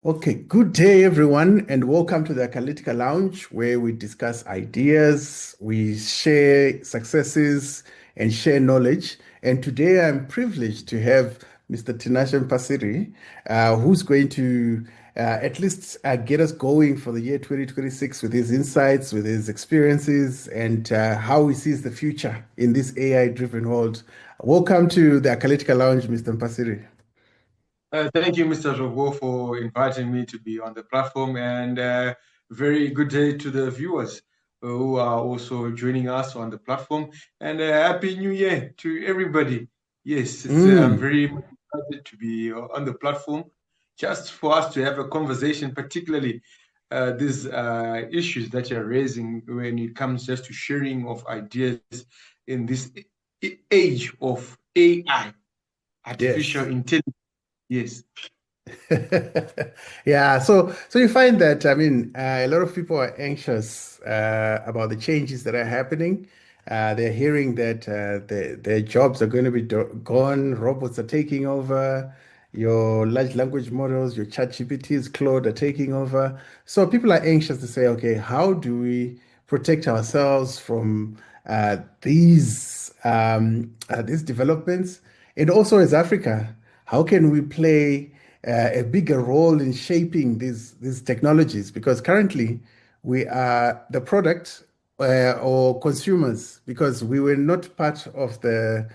Okay, good day, everyone, and welcome to the Acalytica Lounge, where we discuss ideas, we share successes, and share knowledge. And today I'm privileged to have Mr. Tinashe Mpasiri, who's going to at least get us going for the year 2026 with his insights, with his experiences, and how he sees the future in this AI-driven world. Welcome to the Acalytica Lounge, Mr. Mpasiri. Thank you, Mr. Zvobwo, for inviting me to be on the platform, and very good day to the viewers who are also joining us on the platform. And Happy New Year to everybody. Yes, I'm Mm, very much excited to be on the platform, just for us to have a conversation, particularly these issues that you're raising when it comes just to sharing of ideas in this age of AI, artificial yes. intelligence. Yes. Yeah, so you find that a lot of people are anxious about the changes that are happening. They're hearing that their jobs are going to be gone, robots are taking over, your large language models, your chat GPTs, Claude are taking over. So people are anxious to say, okay, how do we protect ourselves from these developments? And also as Africa, how can we play a bigger role in shaping these technologies? Because currently we are the product or consumers, because we were not part of the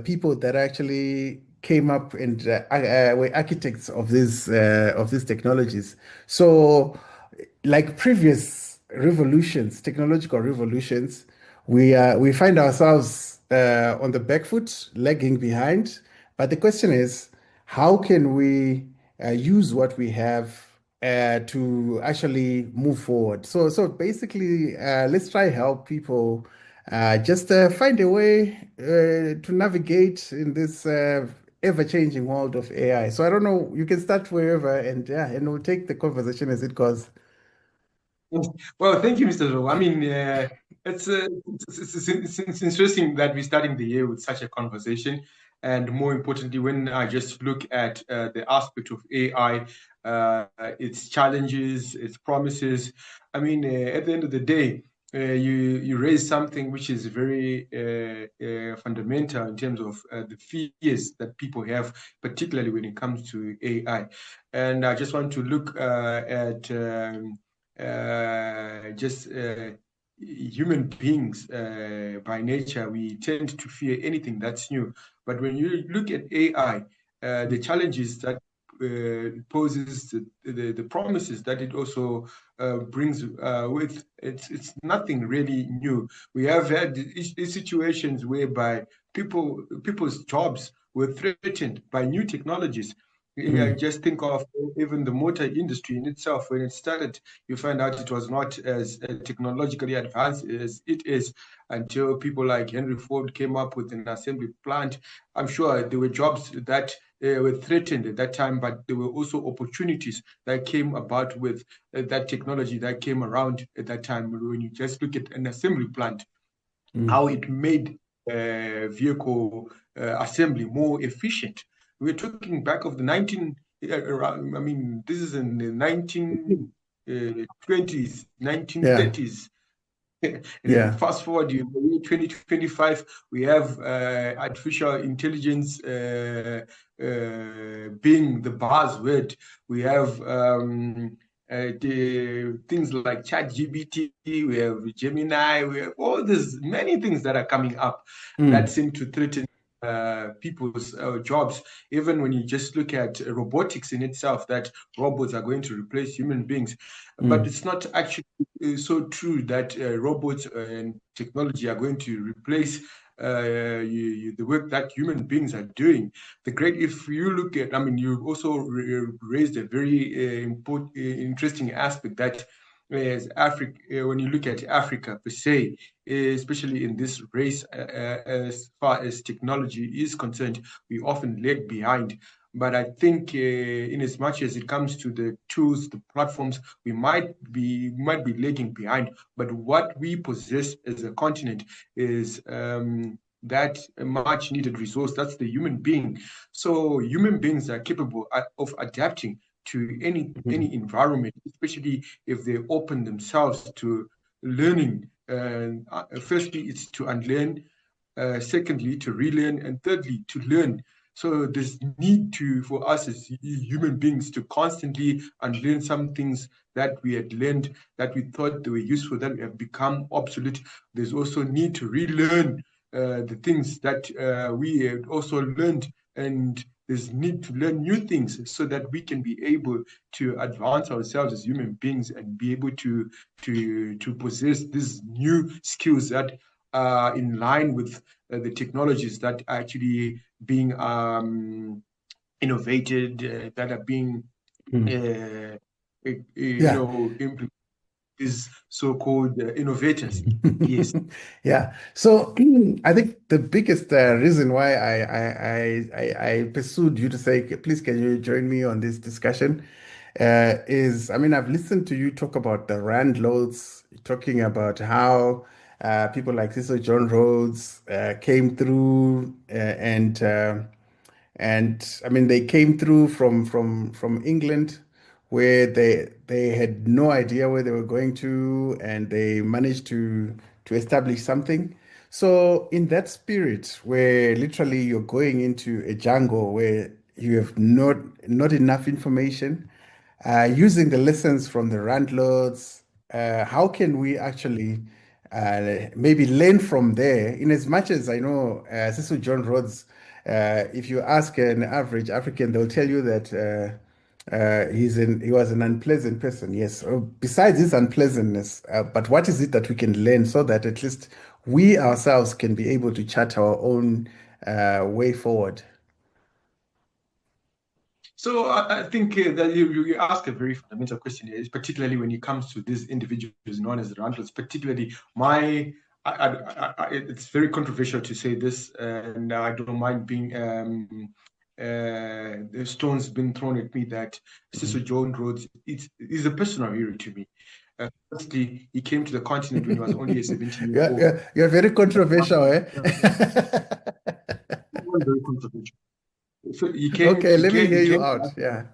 people that actually came up and were architects of these technologies. So, like previous revolutions, technological revolutions, we find ourselves on the back foot, lagging behind. But the question is, how can we use what we have to actually move forward? So basically, let's try help people just find a way to navigate in this ever-changing world of AI. So I don't know, you can start wherever, and yeah, and we'll take the conversation as it goes. Well, thank you, Mr. Zhou. It's interesting that we're starting the year with such a conversation. And more importantly, when I just look at the aspect of AI, its challenges, its promises, at the end of the day, you raise something which is very fundamental in terms of the fears that people have, particularly when it comes to AI. And I just want to look at just human beings by nature. We tend to fear anything that's new. But when you look at AI, the challenges that it poses, the promises that it also brings with, it's nothing really new. We have had situations whereby people's jobs were threatened by new technologies. Yeah, Mm, just think of even the motor industry in itself. When it started, you find out it was not as technologically advanced as it is until people like Henry Ford came up with an assembly plant. I'm sure there were jobs that were threatened at that time, but there were also opportunities that came about with that technology that came around at that time. When you just look at an assembly plant, mm. how it made vehicle assembly more efficient. We're talking back of the 19, this is in the 1920s, Yeah, 1930s. And then yeah. fast forward in the year 2025, we have artificial intelligence being the buzzword. We have the things like ChatGPT, we have Gemini, we have all these many things that are coming up that Mm, seem to threaten people's jobs. Even when you just look at robotics in itself, that robots are going to replace human beings. But mm, it's not actually so true that robots and technology are going to replace the work that human beings are doing. If you look at, you also raised a very interesting aspect that as Africa, when you look at Africa per se, especially in this race, as far as technology is concerned, we often lag behind. But I think, in as much as it comes to the tools, the platforms, we might be lagging behind. But what we possess as a continent is that much needed resource. That's the human being. So human beings are capable of adapting. to any Mhm. environment, especially if they open themselves to learning. Firstly, it's to unlearn. Secondly, to relearn, and thirdly, to learn. So there's need for us as human beings to constantly unlearn some things that we had learned, that we thought they were useful, that have become obsolete. There's also need to relearn the things that we had also learned, and there's need to learn new things so that we can be able to advance ourselves as human beings and be able to possess these new skills that are in line with the technologies that are actually being innovated, that are being Mm. Yeah. implemented, these so-called innovators. Yes. Yeah. So I think the biggest reason why I pursued you to say, please, can you join me on this discussion? Is, I mean, I've listened to you talk about the rand loads, talking about how people like Cecil John Rhodes came through and I mean, they came through from England, where they had no idea where they were going to, and they managed to establish something. So in that spirit, where literally you're going into a jungle where you have not enough information, using the lessons from the landlords, how can we actually maybe learn from there? In as much as I know, Cecil John Rhodes, if you ask an average African, they'll tell you that he was an unpleasant person. Yes. Besides his unpleasantness, but what is it that we can learn so that at least we ourselves can be able to chart our own way forward? So I think that you ask a very fundamental question, particularly when it comes to these individuals known as the Randles. Particularly, it's very controversial to say this, and I don't mind being the stones being thrown at me that Cecil Mhm. John Rhodes is a personal hero to me. Firstly, he came to the continent when he was only a 17-year-old. You're very controversial, eh? Very controversial. So Okay, let me hear you out. to Yeah.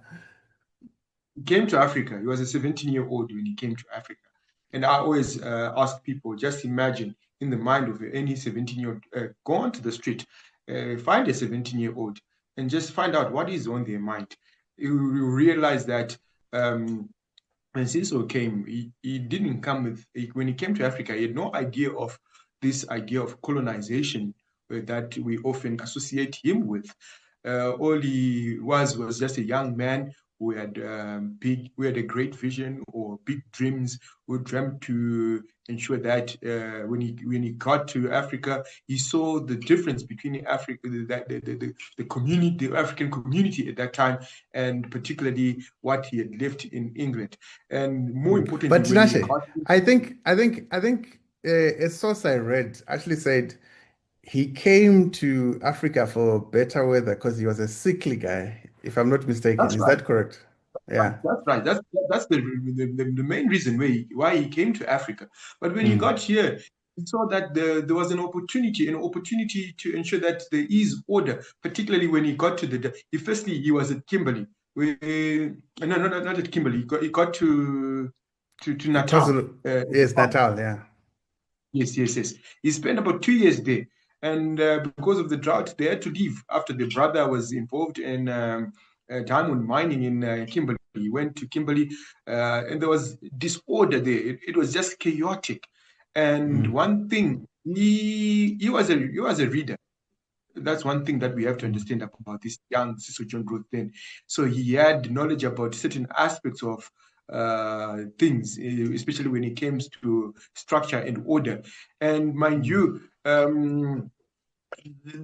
he came to Africa. He was a 17-year-old when he came to Africa. And I always ask people, just imagine in the mind of any 17-year-old, go onto the street, find a 17-year-old, and just find out what is on their mind. You realize that when Cecil came, he didn't come with, when he came to Africa, he had no idea of this idea of colonization that we often associate him with. All he was just a young man who had a great vision or big dreams, who dreamt to ensure that when he got to Africa, he saw the difference between Africa, the community, the African community at that time, and particularly what he had lived in England. And more importantly, But when he Tinashe, got I think a source I read actually said he came to Africa for better weather because he was a sickly guy, if I'm not mistaken. that's Is right. that correct? Yeah. That's right. That's the main reason why he came to Africa. But when he Mm. got here, he saw that there was an opportunity to ensure that there is order, particularly when he got to firstly he was at Kimberley. No, not at Kimberley. He got to Natal. KwaZulu, At the yes, farm. Natal, yeah. Yes, yes, yes. He spent about 2 years there. And because of the drought, they had to leave after the brother was involved in diamond mining in Kimberley. He went to Kimberley and there was disorder there. It was just chaotic. And Mm. one thing, he was a reader. That's one thing that we have to Mm. understand about this young Cecil John Growth then. So he had knowledge about certain aspects of things, especially when it comes to structure and order. And mind Mm. you,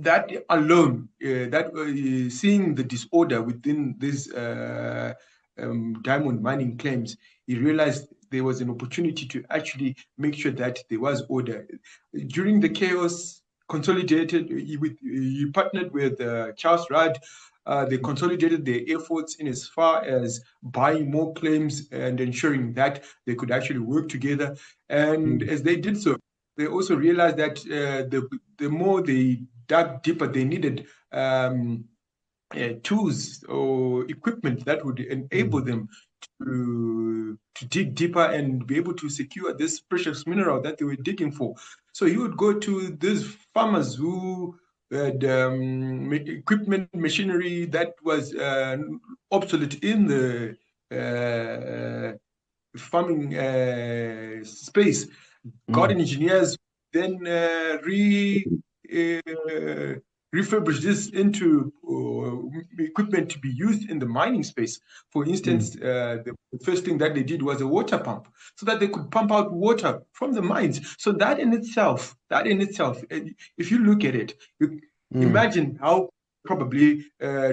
that alone, seeing the disorder within these diamond mining claims, he realized there was an opportunity to actually make sure that there was order. During the chaos, he partnered with Charles Rudd. They consolidated their efforts in as far as buying more claims and ensuring that they could actually work together. And Mm. as they did so, they also realized that the more they dug deeper, they needed tools or equipment that would enable Mm. them to dig deeper and be able to secure this precious mineral that they were digging for. So he would go to these farmers who had equipment, machinery that was obsolete in the farming space. Mm. Garden engineers then uh, refurbish this into equipment to be used in the mining space. For instance, Mm. the first thing that they did was a water pump, so that they could pump out water from the mines. So that in itself, if you look at it, you Mm. imagine how probably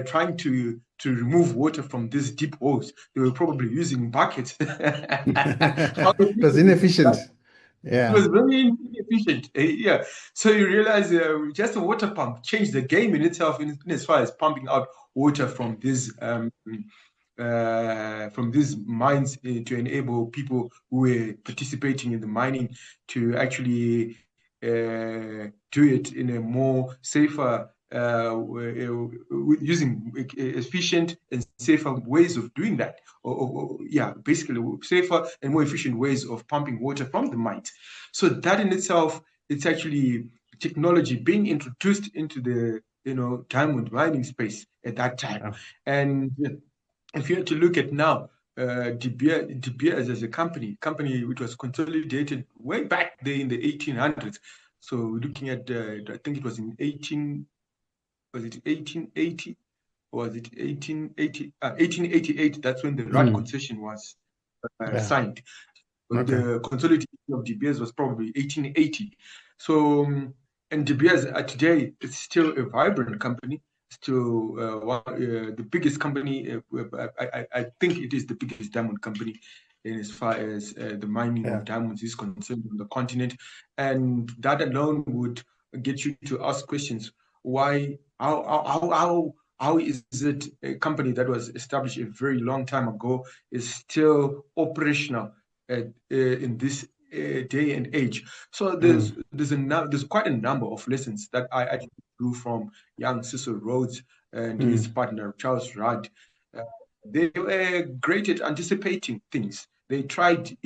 trying to remove water from these deep holes. They were probably using buckets. How It was inefficient. it was Yeah. very inefficient. Yeah. So you realize just a water pump changed the game in itself in as far as pumping out water from these mines to enable people who were participating in the mining to actually do it in a more safer, using efficient and safer ways of doing that. Yeah, basically safer and more efficient ways of pumping water from the mines. So that in itself, it's actually technology being introduced into the diamond mining space at that time. Yeah. And if you had to look at now, De Beers as a company which was consolidated way back there in the 1800s. So looking at, I think it was in 18, was it 1880? Or was it 1880? 1888, that's when the RAD Mm. concession was Yeah. signed. But Okay. the consolidation of De Beers was probably 1880. So, and De Beers today is still a vibrant company, still the biggest company. I think it is the biggest diamond company in as far as the mining Yeah. of diamonds is concerned on the continent. And that alone would get you to ask questions. Why, how is it a company that was established a very long time ago is still operational in this day and age? So Mm. there's quite a number of lessons that I actually drew from young Cecil Rhodes and his Mm. partner Charles Rudd. Uh, they were great at anticipating things. They tried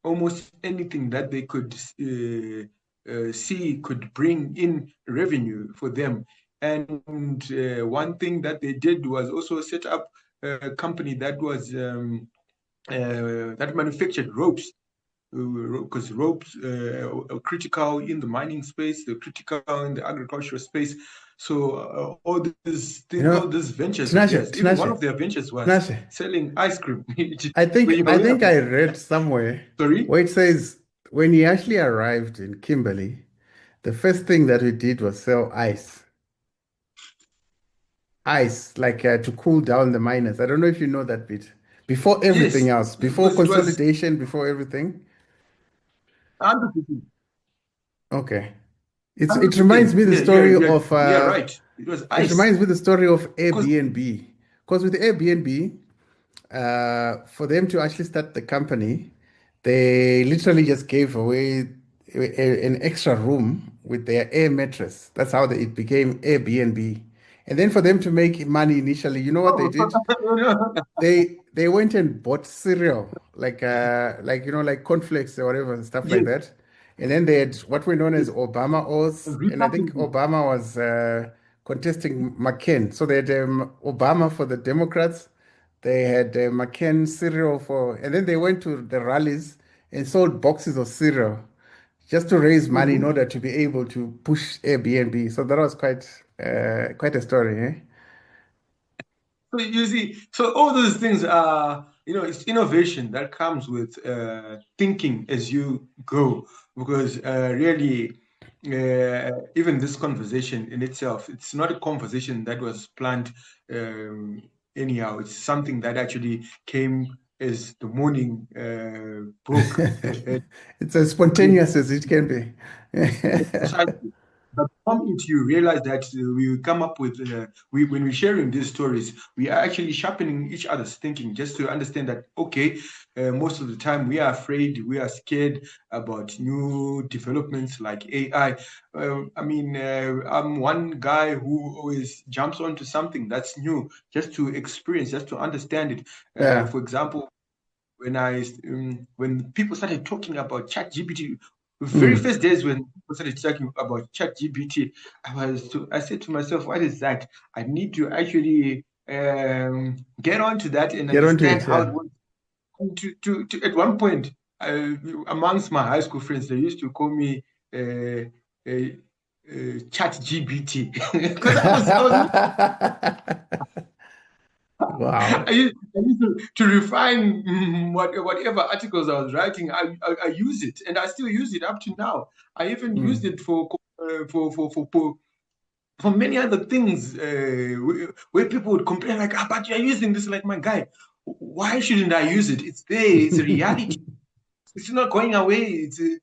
almost anything that they could see could bring in revenue for them. And one thing that they did was also set up a company that was that manufactured ropes, because ropes are critical in the mining space, they're critical in the agricultural space. So You all know, these ventures of Tinashe, theirs, even one Tinashe, of their ventures was Tinashe. selling ice cream. I Were think you I aware think of it? I read somewhere Sorry? where it says when he actually arrived in Kimberley, the first thing that we did was sell ice. Ice, like to cool down the miners. I don't know if you know that bit. Before everything Yes, else, before because it was consolidation, before everything. 100%. Okay. It reminds 100%. me the Yeah, story of yeah, right. It was it ice. reminds me the story of Because Airbnb. Because with Airbnb, for them to actually start the company, they literally just gave away an extra room with their air mattress. That's how it became Airbnb. And then for them to make money initially, you know what they did? They went and bought cereal, like like cornflakes or whatever and stuff like yes, that. And then they had what were known as yes. Obama O's, and I think Repackaging. Obama was contesting McCain. So they had Obama for the Democrats. They had McCain cereal for, and then they went to the rallies and sold boxes of cereal just to raise money in Mhm. order to be able to push Airbnb. So that was quite a story, eh? So you see, so all those things are, it's innovation that comes with thinking as you go. Because really, even this conversation in itself, it's not a conversation that was planned um, anyhow. It's something that actually came as the morning broke. It's as spontaneous as it can be. Precisely. But from it, you realize that we come up with, when we're sharing these stories, we are actually sharpening each other's thinking just to understand that, okay, most of the time we are afraid, we are scared about new developments like AI. I'm one guy who always jumps onto something that's new just to experience, just to understand it. Yeah. For example, when people started talking about ChatGPT, the very Mm. first days when people started talking about ChatGPT, I said to myself, what is that? I need to actually get onto that and Get onto understand it. how it Yeah. works. And at one point, amongst my high school friends, they used to call me uh, ChatGPT because I was Wow. I used to refine whatever articles I was writing. I use it, and I still use it up to now. I even used Mm. it for many other things where people would complain like, ah, but you're using this. Like, my guy, why shouldn't I use it? It's there. It's a reality. It's not going away. It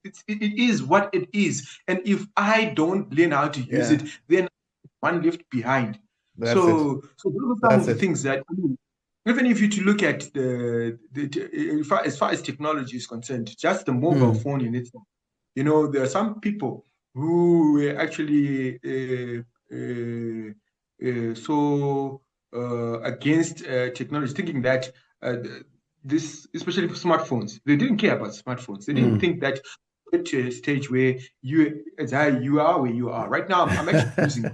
is what it is. And if I don't learn how to use Yeah. it, then one left behind. That's it. So those are some of That's the it. things that, I mean, even if you to look at as far as technology is concerned, just the mobile Mm. phone in itself, there are some people who were actually so against technology, thinking that this, especially for smartphones, they didn't care about smartphones. They didn't Mm. think that get to a stage where you are where you are right now. I'm actually using.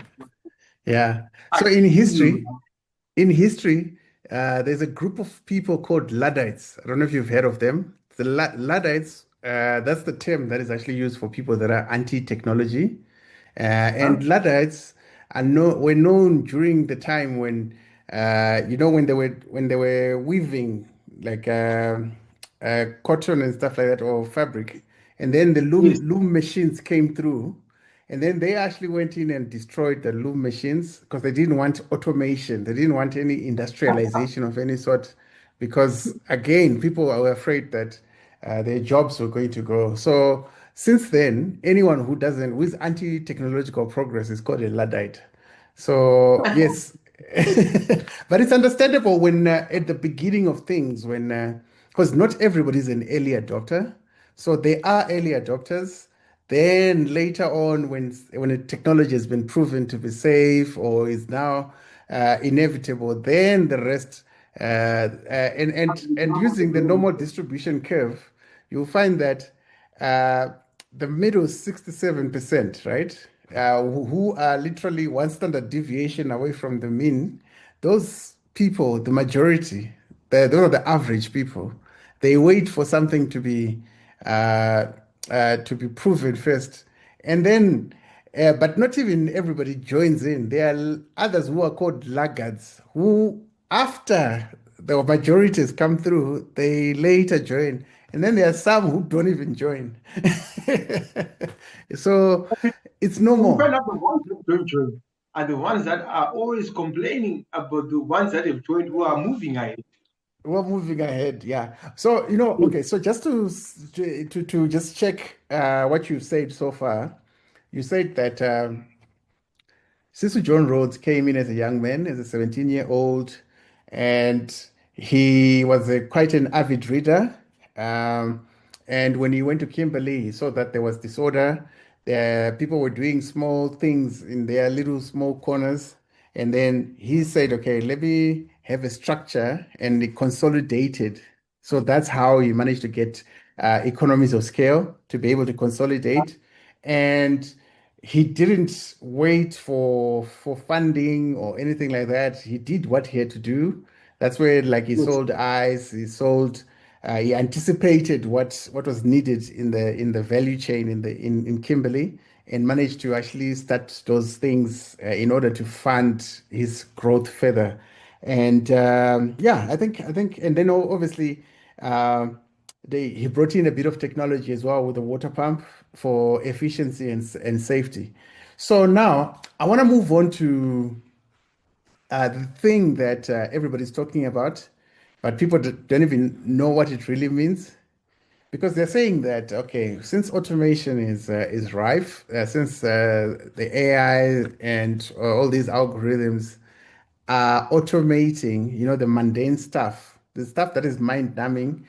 Yeah. I So in feel. history, there's a group of people called Luddites. I don't know if you've heard of them. The Luddites, that's the term that is actually used for people that are anti-technology. And Huh? Luddites were known during the time when, when they were weaving like cotton and stuff like that, or fabric, and then the Yes. loom machines came through. And then they actually went in and destroyed the loom machines because they didn't want automation. They didn't want any industrialization of any sort because, again, people were afraid that their jobs were going to go. So since then, anyone who is anti-technological progress is called a Luddite. So yes, but it's understandable when at the beginning of things, when because not everybody is an early adopter. So there are early adopters. Then later on, when a technology has been proven to be safe or is now inevitable, then the rest, and using the normal distribution curve, you'll find that the middle 67%, right? Who are literally one standard deviation away from the mean, those people, the majority, those are the average people. They wait for something uh, to be proven first, and then, but not even everybody joins in. There are others who are called laggards, who, after the majority has come through, they later join. And then there are some who don't even join. So it's We find normal. out the ones that don't join are the ones that are always complaining about the ones that have joined who are moving ahead. We're moving ahead, yeah. So, Yes. okay, so just to just check what you've said so far, you said that Cecil John Rhodes came in as a young man, as a 17-year-old, and he was quite an avid reader. Um, and when he went to Kimberley, he saw that there was disorder. There, people were doing small things in their little small corners. And then he said, okay, let me have a structure, and he consolidated. So that's how he managed to get economies of scale to be able to consolidate. And he didn't wait for funding or anything like that. He did what he had to do. That's where, like, he Yes. sold ice, he anticipated what was needed in the value chain in Kimberley, and managed to actually start those things in order to fund his growth further. And yeah, I think, and then obviously. He brought in a bit of technology as well with the water pump for efficiency and safety. So now I want to move on to the thing that everybody's talking about, but people don't even know what it really means. because they're saying that, okay, since automation is rife, since the AI and all these algorithms are automating, the mundane stuff, the stuff that is mind-numbing,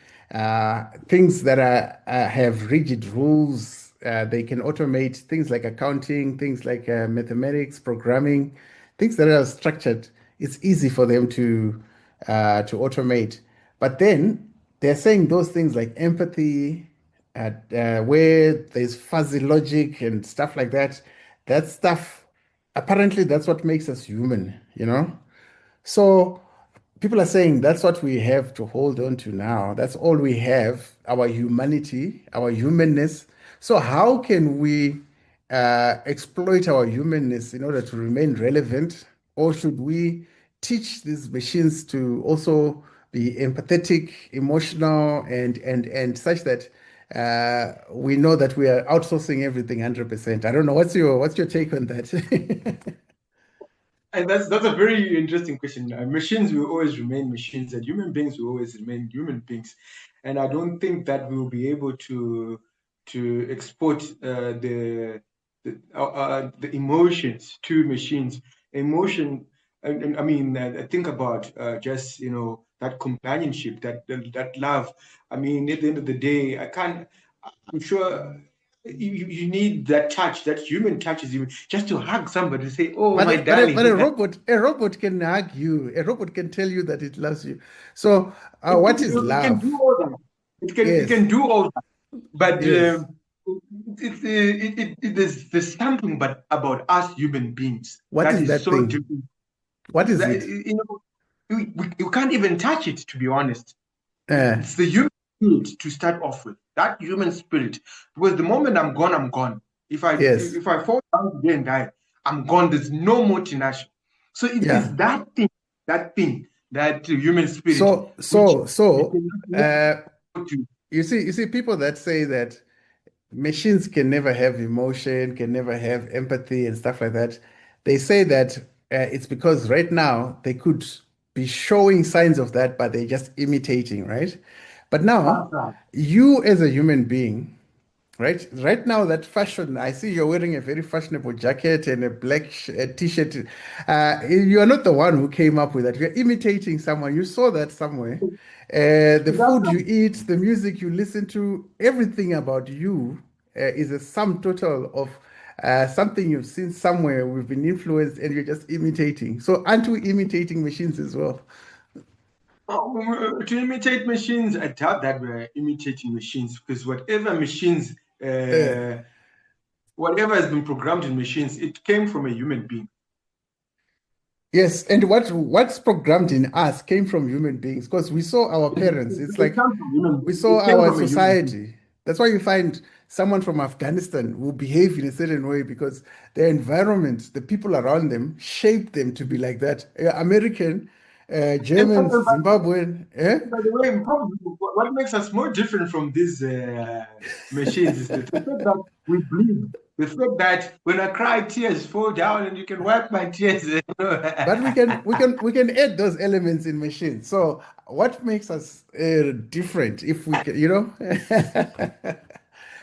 things that have rigid rules. They can automate things like accounting, things like mathematics, programming, things that are structured. It's easy for them to automate. But then they're saying those things like empathy, where there's fuzzy logic and stuff like that. That stuff, apparently, that's what makes us human. So people are saying that's what we have to hold on to now. That's all we have, our humanity, our humanness. So how can we exploit our humanness in order to remain relevant? Or should we teach these machines to also be empathetic, emotional, and such that we know that we are outsourcing everything 100%? I don't know. What's your take on that? And that's a very interesting question. Machines will always remain machines, and human beings will always remain human beings. And I don't think that we'll be able to export the emotions to machines. Emotion, and I mean, think about just that companionship, that love. I mean, at the end of the day, I can't. I'm sure you need that touch, that human touch is even just to hug somebody to say, "Oh, But my a, but a, darling." but a robot can hug you. A robot can tell you that it loves you. So, what is It can do love? all that. It Yes, can do all that. But yes. there's something but about us human beings What that is is that so thing? different. What is That, it? you can't even touch it, to be honest. Uh, It's the human spirit to start off with. That human spirit. Because the moment I'm gone, I'm gone. If I yes. if I fall down today and die, I'm gone. There's no more Tinashe. So it is Yeah. that thing, that human spirit, So, which so, we so, cannot uh, go to. you see, people that say that machines can never have emotion, can never have empathy and stuff like that. They say that it's because right now they could be showing signs of that, but they're just imitating, right? But now, That's right. you as a human being, right? Right now, that fashion, I see you're wearing a very fashionable jacket and a black t-shirt. You are not the one who came up with that. You're imitating someone. You saw that somewhere. The That's food you right. eat, the music you listen to, everything about you is a sum total of something you've seen somewhere. We've been influenced, and you're just imitating. So, aren't we imitating machines as well? To imitate machines, I doubt that we're imitating machines, because Uh, whatever has been programmed in machines, it came from a human being. Yes, and what's programmed in us came from human beings because we saw our parents. It's It like comes from human. we saw It came our from a human being. society. That's why you find someone from Afghanistan will behave in a certain way because their environment, the people around them, shaped them to be like that. American, And Germans, Zimbabwean. by the way, probably what makes us more different from these machines is the fact that we bleed. The fact that when I cry, tears fall down, and you can wipe my tears. But we can add those elements in machines. So what makes us different if we can?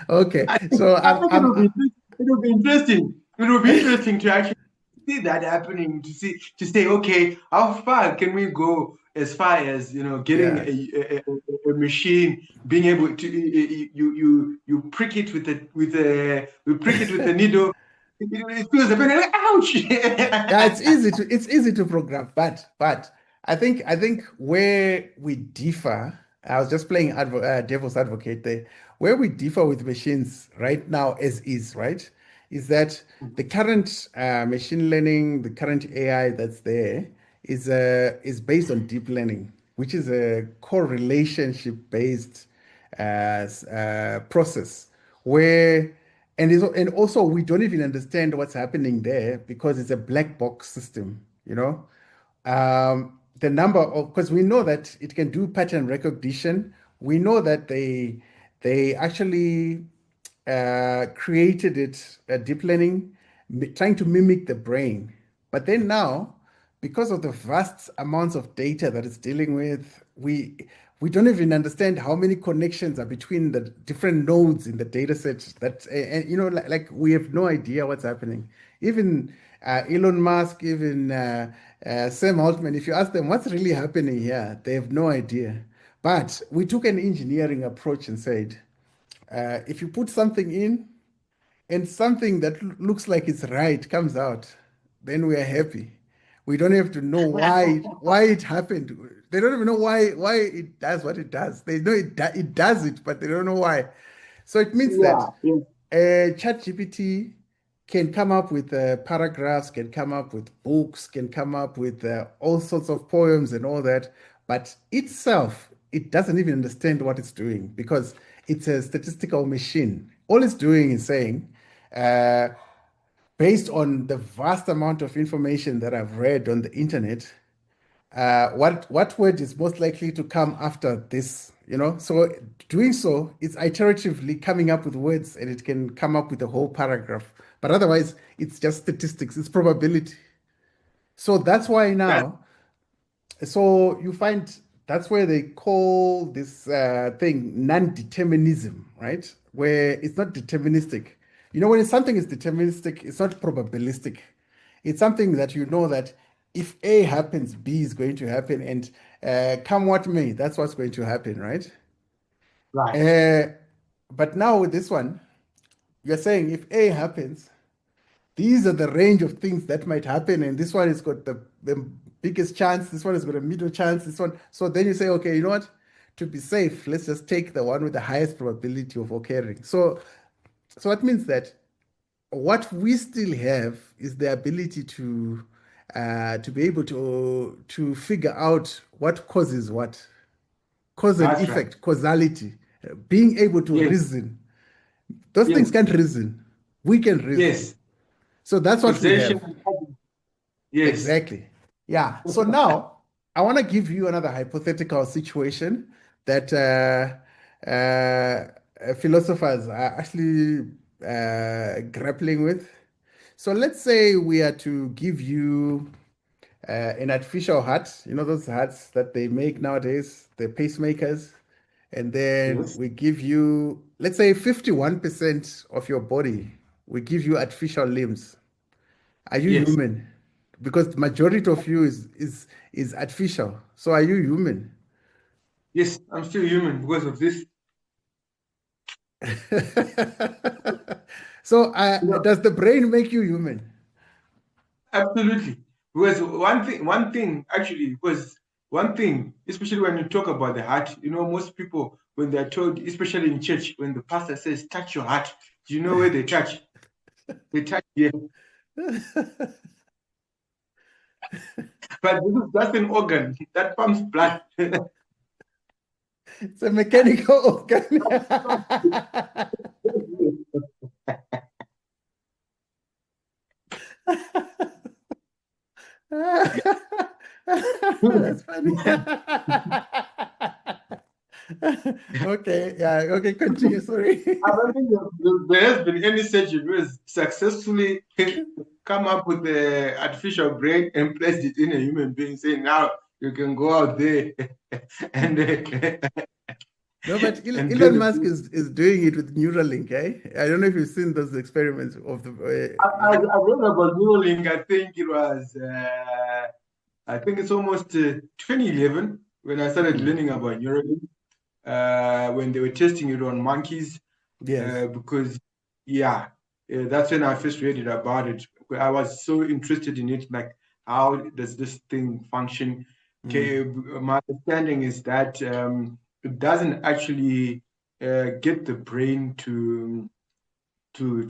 Okay, so I I'm think I'm it will be interesting. It will be interesting to actually see that happening. To say, okay, how far can we go as far as getting yeah. a machine being able to you prick it with the needle. It feels a bit like Yeah, it's ouch. easy to program, but I think where we differ, I was just playing devil's advocate there. Where we differ with machines right now, as is, right, is that the current machine learning, the current AI that's there is based on deep learning, which is a correlationship based process where and also we don't even understand what's happening there because it's a black box system. The number of because we know that it can do pattern recognition. We know that they actually created it deep learning, trying to mimic the brain. But then now because of the vast amounts of data that it's dealing with, we don't even understand how many connections are between the different nodes in the data set that and like we have no idea what's happening. Even Elon Musk, even Sam Altman, if you ask them what's really happening here, they have no idea. But we took an engineering approach and said, if you put something in and something that looks like it's right comes out, then we are happy. We don't have to know why it happened. They don't even know why it does what it does. They know it does it, but they don't know why. So it means that Yeah, yeah, ChatGPT can come up with paragraphs, can come up with books, can come up with all sorts of poems and all that. But itself, it doesn't even understand what it's doing because it's a statistical machine. All it's doing is saying, uh, based on the vast amount of information that I've read on the internet, what word is most likely to come after this, so doing so, it's iteratively coming up with words and it can come up with a whole paragraph, but otherwise it's just statistics, it's probability. So that's why that, now, so you find that's where they call this thing non-determinism, right? Where it's not deterministic. When something is deterministic, it's not probabilistic. It's something that you know that if A happens, B is going to happen, and come what may, that's what's going to happen, right? right. Uh, but now with this one, you're saying if A happens, these are the range of things that might happen, and this one has got the biggest chance, this one has got a middle chance, this one. So then you say, okay, you know what? To be safe, let's just take the one with the highest probability of occurring. So that means that what we still have is the ability to be able to figure out what causes what, cause and That's right. effect, causality, being able to Yes, reason. Those things yes, can't reason. We can reason. yes. So that's what we Causation. have. Yes, Exactly. Yeah. So now I want to give you another hypothetical situation that philosophers are actually grappling with. So let's say we are to give you an artificial heart, those hearts that they make nowadays, the pacemakers, and then yes, we give you, let's say, 51% of your body, we give you artificial limbs. Are you yes, human? Because the majority of you is artificial. So are you human? yes. I'm still human because of this. So You know, does the brain make you human? absolutely. Because one thing actually, because one thing, especially when you talk about the heart, most people when they're told, especially in church, when the pastor says, touch your heart, do you know where they touch? They touch here. But this is just an organ that pumps blood. It's a mechanical organ. That's funny. Okay, yeah, okay, continue. Sorry. I don't think there has been any surgeon who has successfully come up with the artificial brain and placed it in a human being, saying now you can go out there and No, but and get Elon the. Musk is doing it with Neuralink, eh? I don't know if you've seen those experiments of the. I read about Neuralink. I think it's almost 2011 when I started Mm, learning about Neuralink. When they were testing it on monkeys, yes, because yeah, that's when I first read it about it. I was so interested in it, like how does this thing function? Okay, mm, my understanding is that it doesn't actually get the brain to do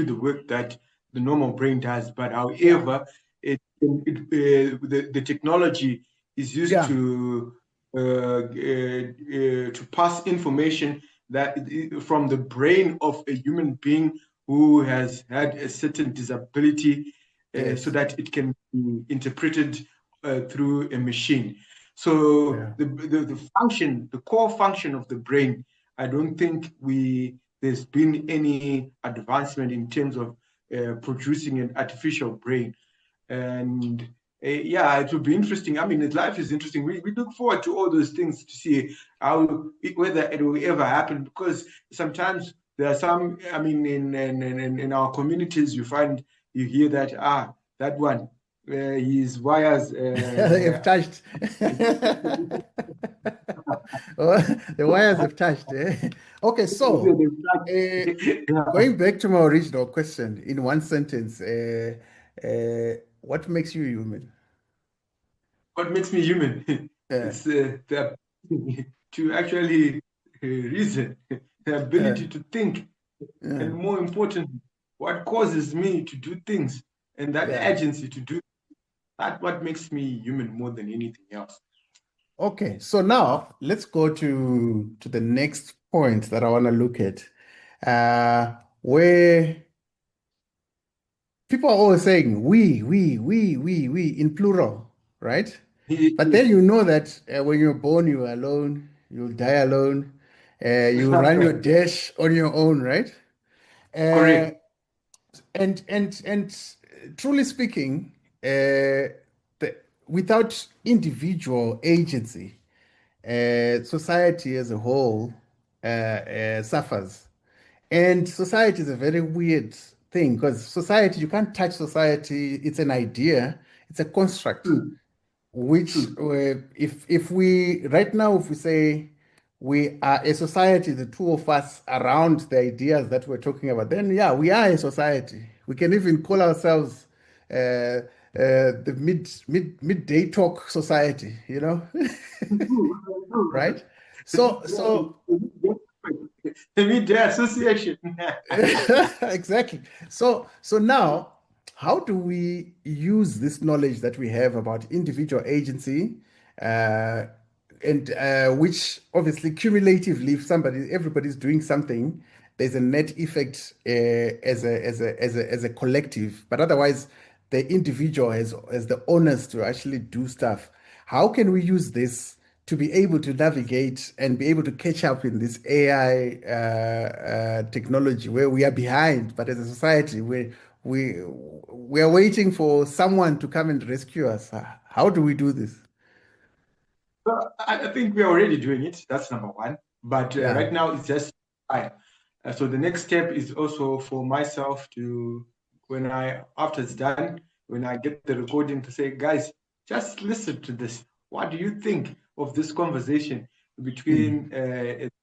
the work that the normal brain does. But yeah, however, the technology is used yeah, to pass information from the brain of a human being who has had a certain disability, so yes, that it can be interpreted through a machine. So yeah, the core function of the brain, I don't think there's been any advancement in terms of producing an artificial brain. And yeah, it will be interesting. I mean, life is interesting. We look forward to all those things to see whether it will ever happen. Because sometimes there are some. I mean, in our communities, you hear that that one, his wires. They've touched. Oh, the wires have touched. Eh? Okay, so uh, going back to my original question in one sentence, what makes you human? What makes me human? Uh, It's the ability to actually reason, the uh, ability to think, uh, and more importantly, what causes me to do things, and that yeah. agency to do that. What makes me human more than anything else. Okay, so now let's go to the next point that I want to look at, where people are always saying we in plural, right? But then you know that when you're born, you're alone, you'll die alone, you run your dash on your own, right? Uh, Correct. and truly speaking, the, without individual agency, society as a whole suffers. And society is a very weird thing because society, you can't touch society. It's an idea, it's a construct, True. which True. if we right now, if we say we are a society, the two of us around the ideas that we're talking about, then yeah, we are a society. We can even call ourselves the midday talk society, you know. True. True. Right? So The media association. exactly. So now, how do we use this knowledge that we have about individual agency, uh, and which obviously cumulatively, if everybody's doing something, there's a net effect as a collective. But otherwise, the individual has the onus to actually do stuff. How can we use this to be able to navigate and be able to catch up in this AI technology where we are behind, but as a society, we are waiting for someone to come and rescue us. How do we do this? Well, I think we're already doing it. That's number one. But Yeah. right now, it's just I. So the next step is also for myself to, after it's done, when I get the recording, to say, guys, just listen to this. What do you think of this conversation Mm, between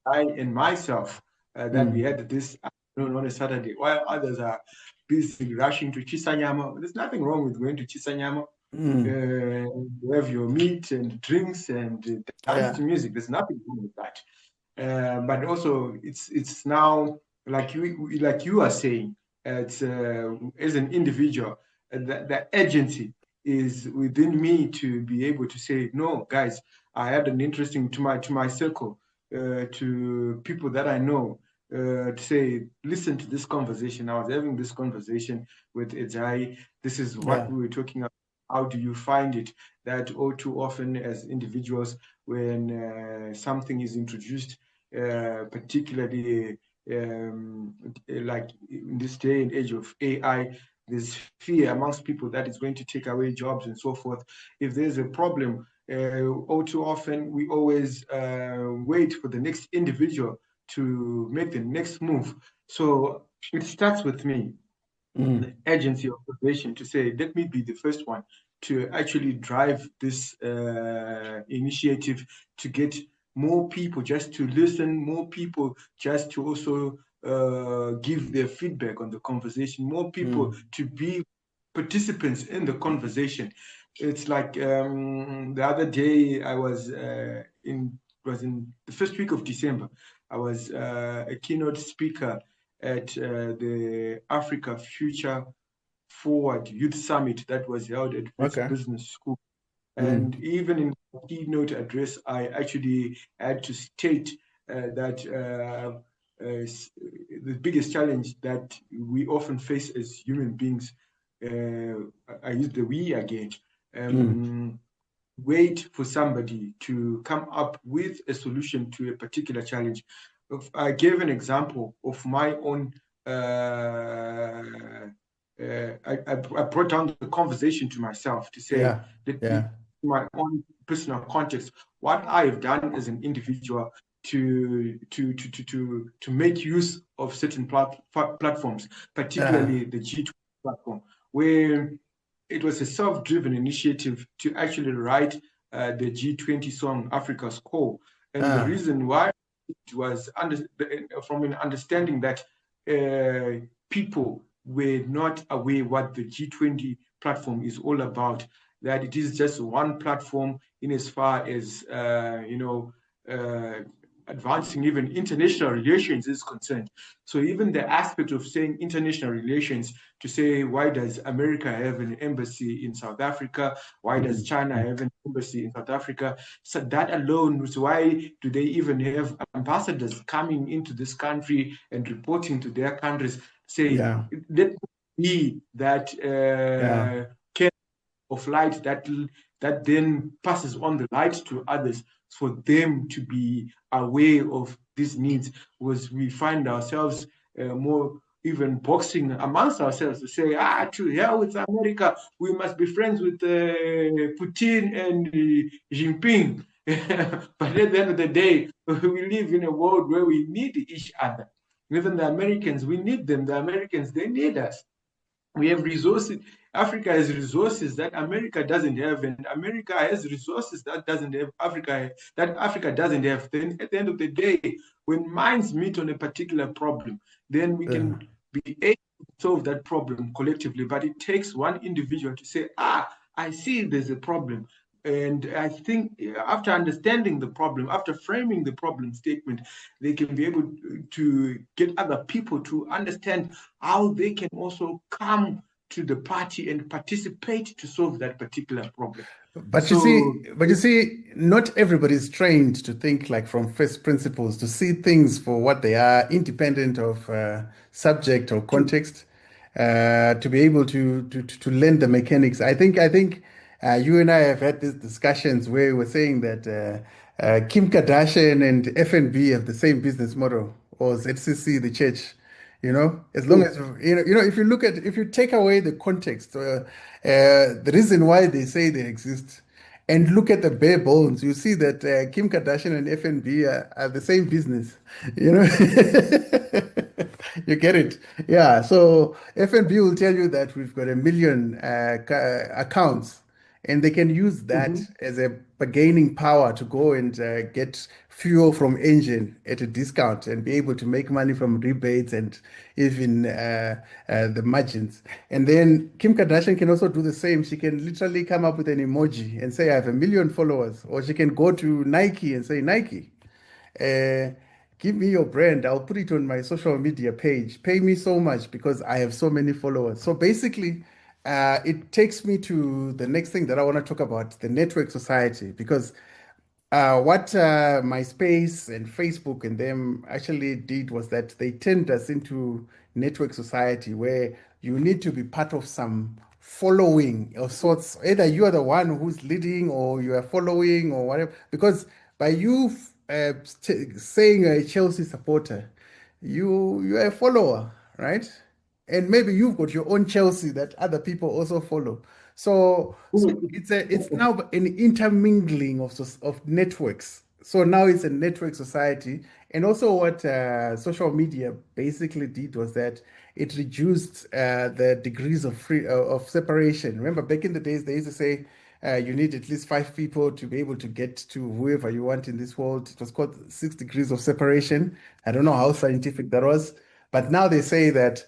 I and myself that we mm, had this afternoon on a Saturday, while others are busy rushing to Chisanyama? There's nothing wrong with going to Chisanyama. mm. You have your meat and drinks and dance Yeah. to music. There's nothing wrong with that. But also, it's now like you are saying, it's as an individual, the agency is within me to be able to say, no, guys, I had an interesting to my circle, to people that I know. To say, listen to this conversation. I was having this conversation with Edzai. This is what Yeah. we were talking about. How do you find it that all too often as individuals, when something is introduced, particularly like in this day and age of AI, there's fear amongst people that it's going to take away jobs and so forth. If there's a problem, all too often we always wait for the next individual to make the next move. So it starts with me, Mm, the agency of probation, to say, let me be the first one to actually drive this initiative to get more people just to listen, more people just to also give their feedback on the conversation, more people mm. to be participants in the conversation. It's like the other day I was in the first week of December. I was a keynote speaker at the Africa Future Forward Youth Summit that was held at Wits Okay. Business School. And Mm, even in the keynote address, I actually had to state that the biggest challenge that we often face as human beings, I use the we again, mm, um, wait for somebody to come up with a solution to a particular challenge. I gave an example of my own I brought down the conversation to myself to say, Yeah. that Yeah. my own personal context, what I've done as an individual to make use of certain platforms, Uh, particularly the G20 platform, where it was a self-driven initiative to actually write the G20 song Africa's Call. And the uh, reason why it was from an understanding that people were not aware what the G20 platform is all about, that it is just one platform in as far as, uh, advancing even international relations is concerned. So even the aspect of saying international relations, to say, why does America have an embassy in South Africa? Why does China have an embassy in South Africa? So that alone was, why do they even have ambassadors coming into this country and reporting to their countries? Say, yeah. let be that Yeah. of light that then passes on the light to others, for them to be aware of these needs, because we find ourselves more even boxing amongst ourselves to say, to hell with America, we must be friends with Putin and Jinping. But at the end of the day, we live in a world where we need each other. Even the Americans, we need them. The Americans, they need us. We have resources. Africa has resources that America doesn't have, and America has resources that doesn't have Africa, that Africa doesn't have. Then at the end of the day, when minds meet on a particular problem, then we Uh, can be able to solve that problem collectively. But it takes one individual to say, I see there's a problem. And I think after understanding the problem, after framing the problem statement, they can be able to get other people to understand how they can also come to the party and participate to solve that particular problem. So, but you see, not everybody is trained to think like from first principles, to see things for what they are, independent of subject or context, to be able to learn the mechanics. I think you and I have had these discussions where we were saying that Kim Kardashian and FNB have the same business model, or ZCC, the church. As long as if you look at, if you take away the context, the reason why they say they exist, and look at the bare bones, you see that Kim Kardashian and FNB are the same business. You know, you get it. Yeah. So FNB will tell you that we've got a million accounts, and they can use that mhm. as a bargaining power to go and get fuel from engine at a discount and be able to make money from rebates and even the margins. And then Kim Kardashian can also do the same. She can literally come up with an emoji and say, I have a million followers. Or she can go to Nike and say, Nike, uh, give me your brand. I'll put it on my social media page. Pay me so much because I have so many followers. So basically, it takes me to the next thing that I want to talk about, the network society, because what MySpace and Facebook and them actually did was that they turned us into network society where you need to be part of some following of sorts. Either you are the one who's leading or you are following or whatever. Because by you saying you're a Chelsea supporter, you're a follower, right? And maybe you've got your own Chelsea that other people also follow. So it's now an intermingling of networks. So now it's a network society. And also what social media basically did was that it reduced the degrees of separation. Remember, back in the days, they used to say you need at least five people to be able to get to whoever you want in this world. It was called 6 degrees of separation. I don't know how scientific that was, but now they say that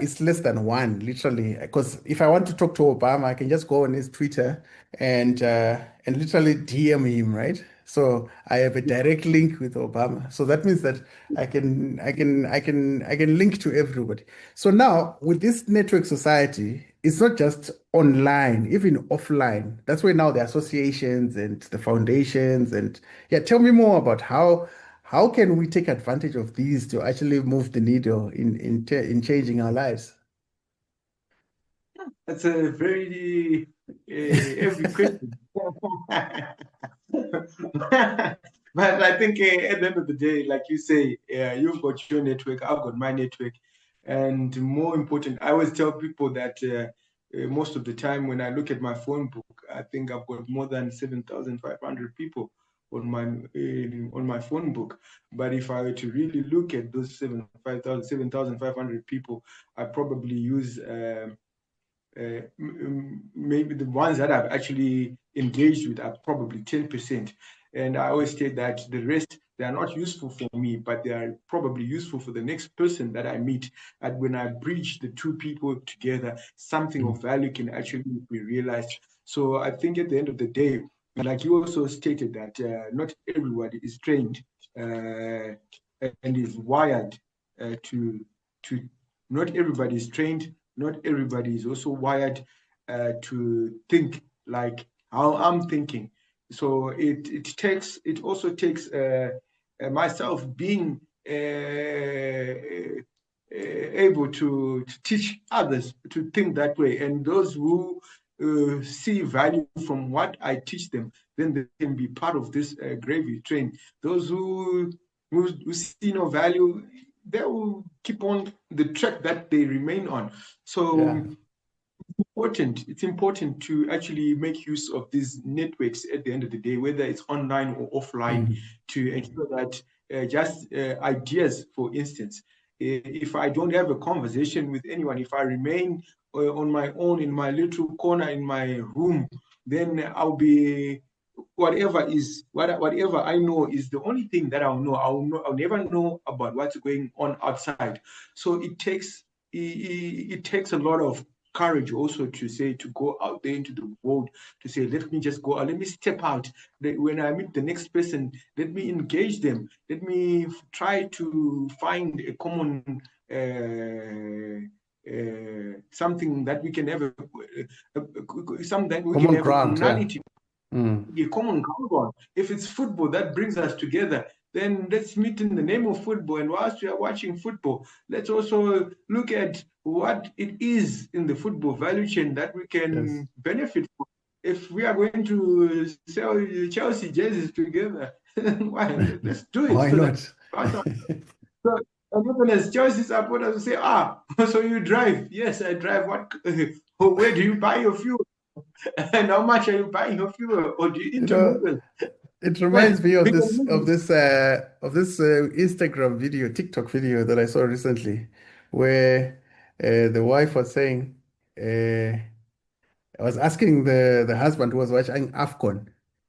it's less than one, literally. Because if I want to talk to Obama, I can just go on his Twitter and literally DM him, right? So I have a direct link with Obama. So that means that I can link to everybody. So now with this network society, it's not just online, even offline. That's where now the associations and the foundations and yeah, tell me more about how can we take advantage of these to actually move the needle in changing our lives? That's a very heavy question. But I think at the end of the day, like you say, you've got your network, I've got my network. And more important, I always tell people that most of the time when I look at my phone book, I think I've got more than 7,500 people on my phone book. But if I were to really look at those 7,500 people, I probably use maybe the ones that I've actually engaged with are probably 10%. And I always say that the rest, they are not useful for me, but they are probably useful for the next person that I meet. And when I bridge the two people together, something of value can actually be realized. So I think at the end of the day, like you also stated that not everybody is trained uh, and is wired to not everybody is trained, not everybody is also wired to think like how I'm thinking. So it also takes myself being able to teach others to think that way, and those who see value from what I teach them, then they can be part of this gravy train. Those who see no value, they will keep on the track that they remain on. So Yeah. it's important to actually make use of these networks at the end of the day, whether it's online or offline, Mm. to ensure that just ideas, for instance, if I don't have a conversation with anyone, if I remain on my own in my little corner in my room, then I'll be whatever I know is the only thing that I'll know. I'll never know about what's going on outside. So it takes a lot of courage also to say to go out there into the world, to say let me just go out, let me step out. When I meet the next person, let me engage them, let me try to find a common something that we can have something that we can Common have a ground. Yeah. commonality, Mm. a common ground on. If it's football that brings us together, then let's meet in the name of football. And whilst we are watching football, let's also look at what it is in the football value chain that we Yes. can benefit from. If we are going to sell Chelsea jerseys together, why? Let's do it Why so that. not? So, and even as Chelsea supporters will say, so you drive? Yes, I drive. What? Where do you buy your fuel? And how much are you buying your fuel? Or do you You eat your know, noodles? it Well, reminds me we can use of this Instagram video, TikTok video that I saw recently, where the wife was saying, I was asking the husband who was watching AFCON.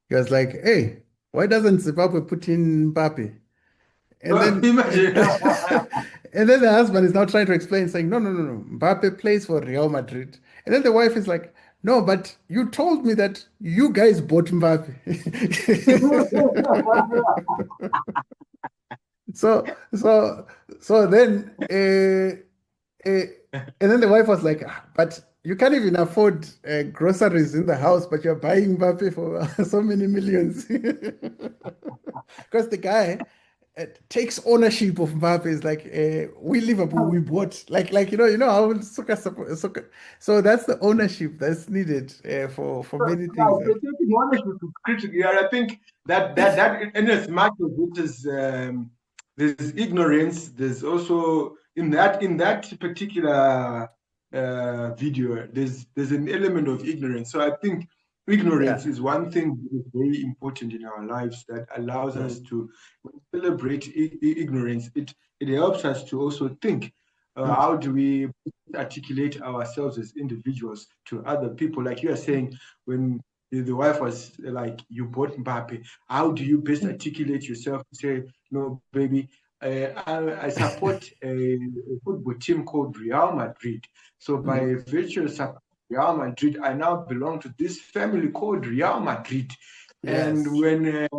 He was like, "Hey, why doesn't Zimbabwe put in Mbappe?" And then imagine. and then the husband is now trying to explain, saying, "No, no, no, no. Mbappe plays for Real Madrid." And then the wife is like, "No, but you told me that you guys bought Mbappe." So so so then and then the wife was like, "Ah, but you can't even afford groceries in the house, but you're buying Mbappe for so many millions." Because the guy takes ownership of Mbappe. Is like, we Liverpool, we bought like you know how soccer. So that's the ownership that's needed for many things. So taking ownership is critical. Yeah, I think that in as much as it is there's ignorance, there's also in that particular video, there's an element of ignorance. So I think ignorance Yeah. is one thing that is very important in our lives that allows us Mm, to celebrate ignorance. It helps us to also think. mm, How do we articulate ourselves as individuals to other people? Like you are saying, when the wife was like, "You bought Mbappe." How do you best mm. articulate yourself to say, "No, baby, I support a football team called Real Madrid. So by Mm. virtue of support Real Madrid, I now belong to this family called Real Madrid." And Yes.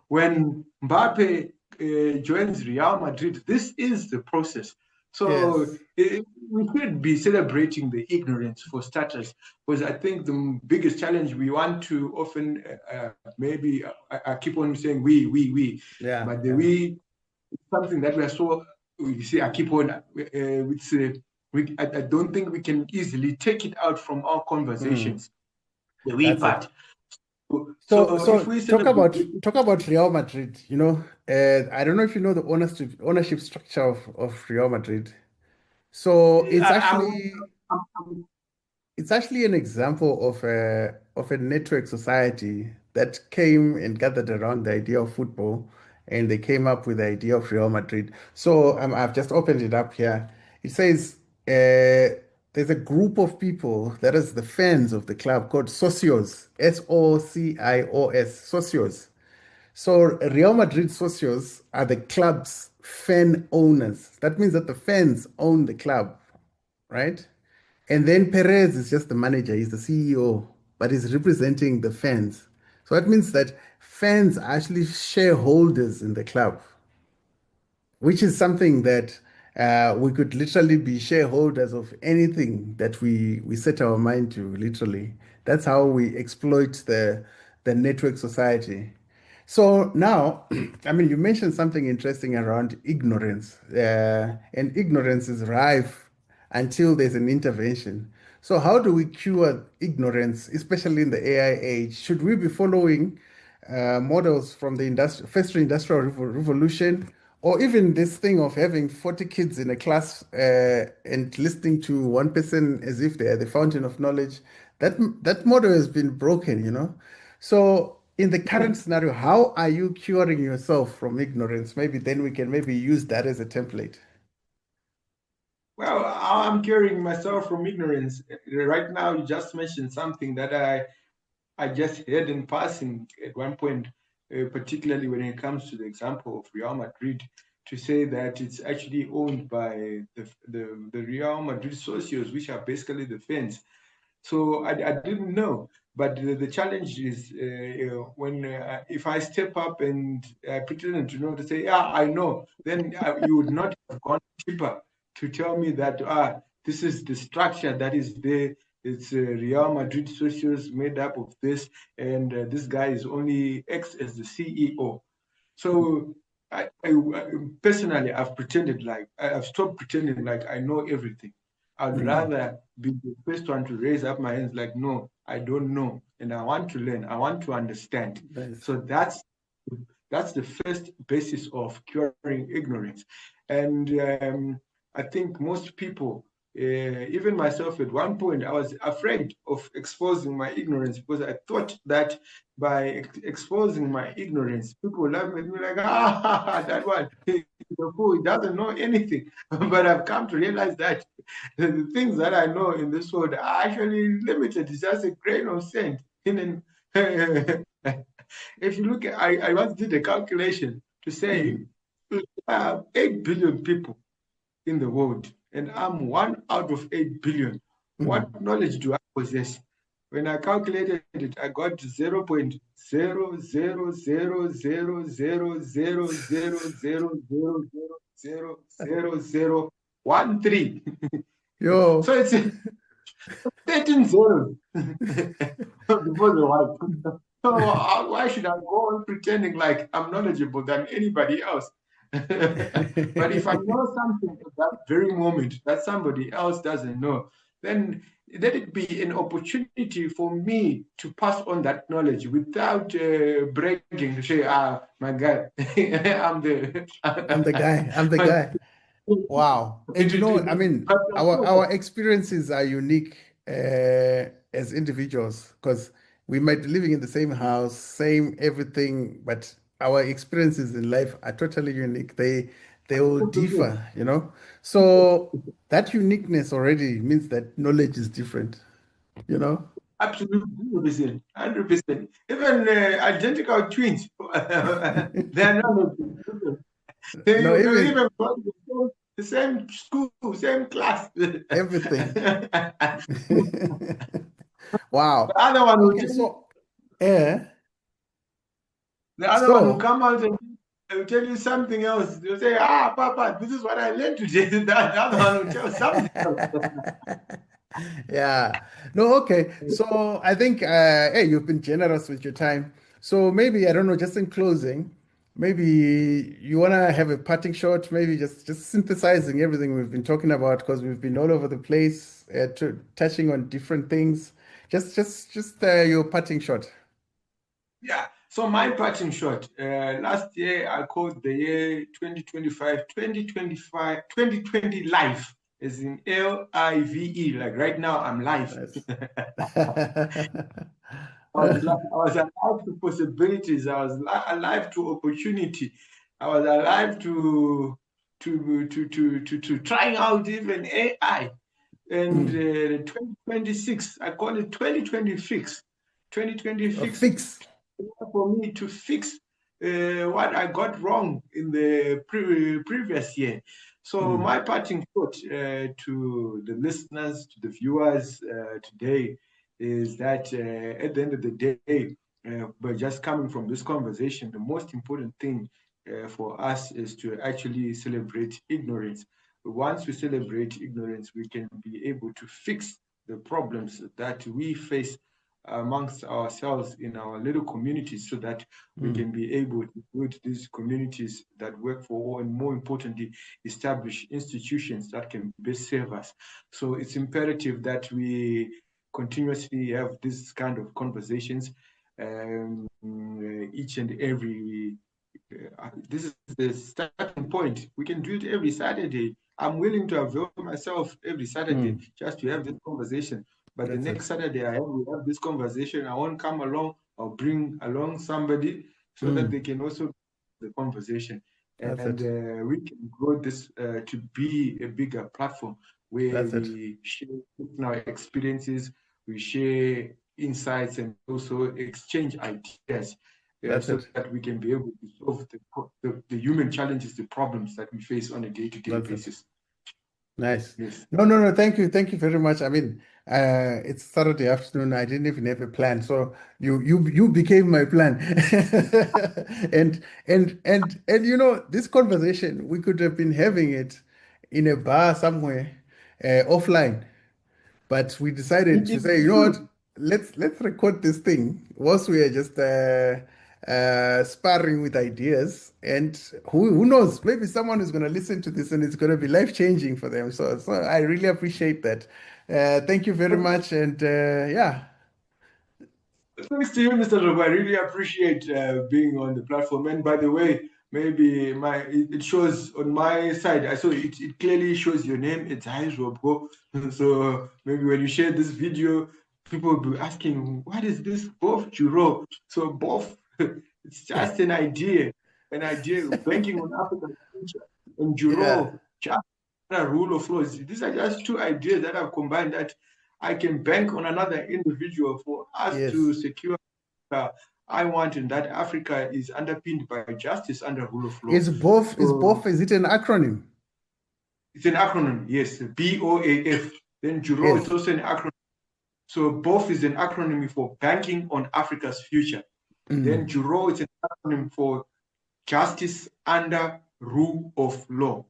when Mbappe joins Real Madrid, this is the process. So Yes. we should be celebrating the ignorance for starters, because I think the biggest challenge we want to often maybe I keep on saying we, Yeah. but the Yeah. we is something that we are so you see I keep on I don't think we can easily take it out from our Mm. conversations, the we That's it. part. So So, so if so we celebrate it, talk about Real Madrid. I don't know if you know the ownership structure of Real Madrid. So I want, it's actually an example of a network society that came and gathered around the idea of football, and they came up with the idea of Real Madrid. So I've just opened it up here. It says there's a group of people that is the fans of the club called socios, socios. So Real Madrid socios are the club's fan owners. That means that the fans own the club, right? And then Perez is just the manager, he's the CEO, but he's representing the fans. So that means that fans are actually shareholders in the club, which is something that we could literally be shareholders of anything that we set our mind to, literally. That's how we exploit the network society. So now, I mean, you mentioned something interesting around ignorance, and ignorance is rife until there's an intervention. So, how do we cure ignorance, especially in the AI age? Should we be following models from the first industrial revolution, or even this thing of having 40 kids in a class and listening to one person as if they are the fountain of knowledge? That model has been broken, you know. So, in the current scenario, how are you curing yourself from ignorance? Maybe then we can maybe use that as a template. well, I'm curing myself from ignorance. Right now, you just mentioned something that I just heard in passing at one point, particularly when it comes to the example of Real Madrid, to say that it's actually owned by the Real Madrid socios, which are basically the fans. So I didn't know. But the challenge is when if I step up and pretend to know to say, yeah, I know, then you would not have gone deeper to tell me that this is the structure that is there. It's Real Madrid socios made up of this, and this guy is only X as the CEO. So personally, I've pretended like I've stopped pretending like I know everything. I'd Mm, rather be the first one to raise up my hands, like, no, I don't know, and I want to learn. I want to understand. nice. So that's the first basis of curing ignorance. And I think most people, even myself, at one point, I was afraid of exposing my ignorance because I thought that by exposing my ignorance, people would laugh at me like, that one, he's a fool, he doesn't know anything. But I've come to realize that the things that I know in this world are actually limited. It's just a grain of sand. If you look at, I once did a calculation to say Mm, 8 billion people in the world, and I'm one out of 8 billion. What mm. knowledge do I possess? When I calculated it, I got 0.000000000000013. So Yo, it's 13 zeros before the one. So why should I go on pretending like I'm knowledgeable than anybody else? But if I know something at that very moment that somebody else doesn't know, then let it be an opportunity for me to pass on that knowledge without bragging to say, my God, I'm the. I'm the guy. I'm the guy. Wow. And you know, I mean, our experiences are unique as individuals because we might be living in the same house, same everything, but our experiences in life are totally unique. They will differ, you know. So that uniqueness already means that knowledge is different, you know. Absolutely, 100%. 100%. Even identical twins, they are not different. No, They even even go to the same school, same class. everything. The Wow. other one will Okay, tell, so yeah. the other one will So come out and will tell you something else. They'll say, Papa, this is what I learned today. The other one will tell something else. yeah. No, okay. So I think hey, you've been generous with your time. So maybe I don't know, just in closing, maybe you wanna have a parting shot, maybe just synthesizing everything we've been talking about because we've been all over the place, touching on different things. Just your parting shot. Yeah. So my parting shot, last year I called the year 2025, 2025, 2020 life. as in Live. Like right now, I'm live. Nice. I was alive to possibilities. I was alive to opportunity. I was alive to trying out even AI. And Mm. 2026, I call it 2026. A 2026 fix. for me to fix what I got wrong in the previous year. So Mm. my parting thought to the listeners, to the viewers today is that at the end of the day, but just coming from this conversation, the most important thing for us is to actually celebrate ignorance. Once we celebrate ignorance, we can be able to fix the problems that we face amongst ourselves in our little communities so that we Mm. can be able to build these communities that work for all, and more importantly, establish institutions that can best serve us. So it's imperative that we continuously have this kind of conversations each and every this is the starting point. We can do it every Saturday. I'm willing to avail myself every Saturday Mm. just to have this conversation. But the That's next it. Saturday we have this conversation. I won't come along. I'll bring along somebody so that Mm. they can also the conversation, That's and it. we can grow this to be a bigger platform where That's it. we share our experiences, we share insights, and also exchange ideas That's so it. that we can be able to solve the human challenges, the problems that we face on a day-to-day That's it. basis. Nice. Yes. No, no, no. Thank you. Thank you very much. I mean, it's Saturday afternoon. I didn't even have a plan. So you became my plan. And this conversation, we could have been having it in a bar somewhere, offline. But we decided to It's say, you know what? true. Let's record this thing whilst we are just sparring with ideas. And who knows? Maybe someone is going to listen to this and it's going to be life changing for them. So I really appreciate that. Thank you very much. And yeah, Thanks to you, Mr. Robo. I really appreciate being on the platform. And by the way, maybe it shows on my side. I saw it clearly shows your name. It's Edzai Zvobwo. So maybe when you share this video, people will be asking, what is this Bof Juro? So Bof, it's just an idea banking on African future. And yeah, Juro, just a rule of laws. These are just two ideas that I've combined that I can bank on another individual for us to yes. secure. Uh, I want in that Africa is underpinned by justice under rule of law. Is both, So is it an acronym? it's an acronym, yes, BOAF. Then Juro is Yes. also an acronym. So both is an acronym for banking on Africa's future. Then Mm. Juro is an acronym for justice under rule of law.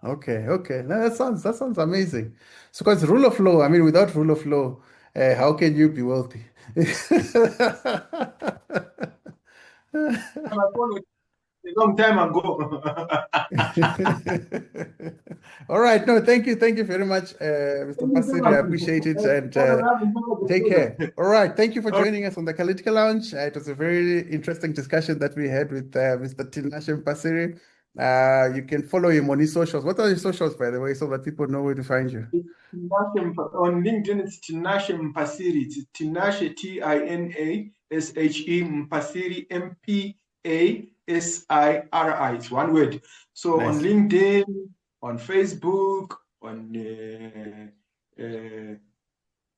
Okay, okay. No, that sounds amazing. So, because rule of law, I mean, without rule of law, how can you be wealthy? I followed a long time ago. All right. No, thank you very much, Mr. Thank you so Mpasiri. I much. appreciate it, and Have a take good care. All right. Thank you for day. joining us on the Acalytica Lounge. It was a very interesting discussion that we had with Mr. Tinashe Mpasiri. You can follow him on his socials. What are his socials, by the way, so that people know where to find you? On LinkedIn, it's Tinashe Mpasiri. It's Tinashe, Tinashe Mpasiri, Mpasiri. It's one word. So on Nice. LinkedIn, on Facebook, on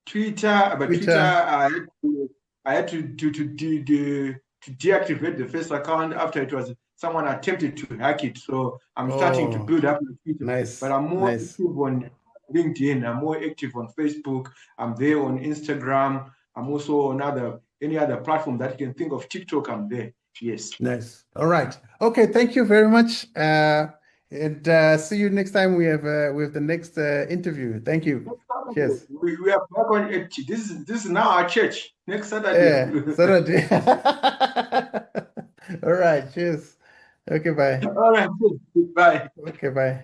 Twitter, but Twitter, Twitter. I had to deactivate the first account after it was someone attempted to hack it. So I'm starting to Oh, build up my Twitter, but nice, I'm more nice, active on LinkedIn. I'm more active on Facebook. I'm there on Instagram. I'm also on any other platform that you can think of. TikTok, I'm there. Yes. nice. All right. Okay. Thank you very much. And see you next time we have the next interview. Thank you. Next Saturday, Cheers. we are back on it. This is now our church. Next Saturday. Yeah. Saturday. All right. Cheers. Okay. Bye. All right. Good. Bye. Okay. Bye.